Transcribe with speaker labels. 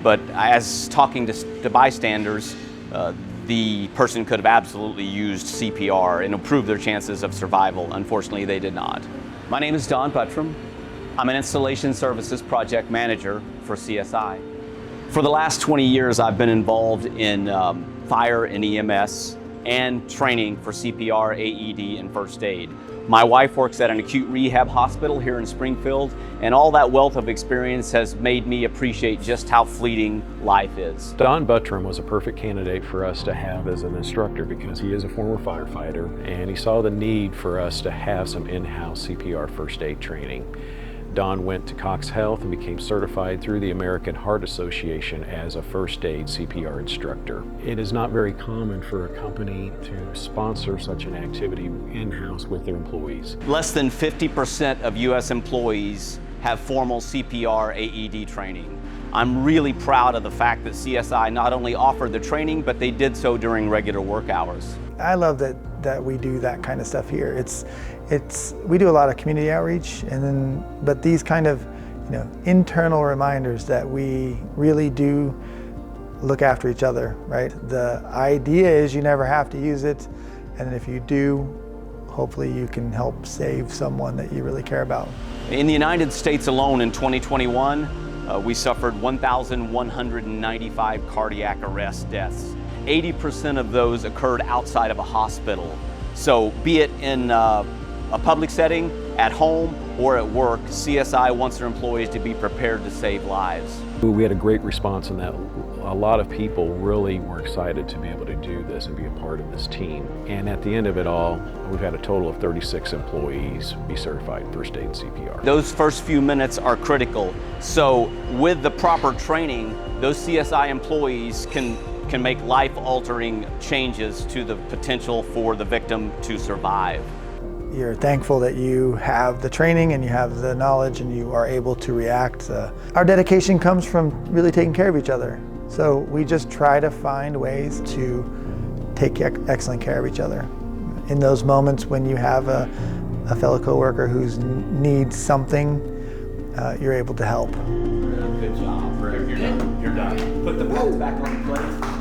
Speaker 1: but as talking to bystanders, the person could have absolutely used CPR and improved their chances of survival. Unfortunately, they did not. My name is Buttram. I'm an installation services project manager for CSI. For the last 20 years, I've been involved in fire and EMS and training for CPR, AED, and first aid. My wife works at an acute rehab hospital here in Springfield, and all that wealth of experience has made me appreciate just how fleeting life is.
Speaker 2: Buttram was a perfect candidate for us to have as an instructor because he is a former firefighter, and he saw the need for us to have some in-house CPR first aid training. Don went to Cox Health and became certified through the American Heart Association as a first aid CPR instructor. It is not very common for a company to sponsor such an activity in-house with their employees.
Speaker 1: Less than 50% of U.S. employees have formal CPR AED training. I'm really proud of the fact that CSI not only offered the training, but they did so during regular work hours.
Speaker 3: I love that we do that kind of stuff here. We do a lot of community outreach, but these kind of internal reminders that we really do look after each other, right? The idea is you never have to use it, and if you do, hopefully you can help save someone that you really care about.
Speaker 1: In the United States alone in 2021, we suffered 1,195 cardiac arrest deaths. 80% of those occurred outside of a hospital. So be it in a public setting, at home, or at work, CSI wants their employees to be prepared to save lives.
Speaker 2: We had a great response in that a lot of people really were excited to be able to do this and be a part of this team. And at the end of it all, we've had a total of 36 employees be certified in first aid and CPR.
Speaker 1: Those first few minutes are critical. So with the proper training, those CSI employees can make life-altering changes to the potential for the victim to survive.
Speaker 3: You're thankful that you have the training and you have the knowledge and you are able to react. Our dedication comes from really taking care of each other. So we just try to find ways to take excellent care of each other. In those moments when you have a fellow coworker who needs something, you're able to help.
Speaker 1: Good job. You're done. Put the pads back on the plate.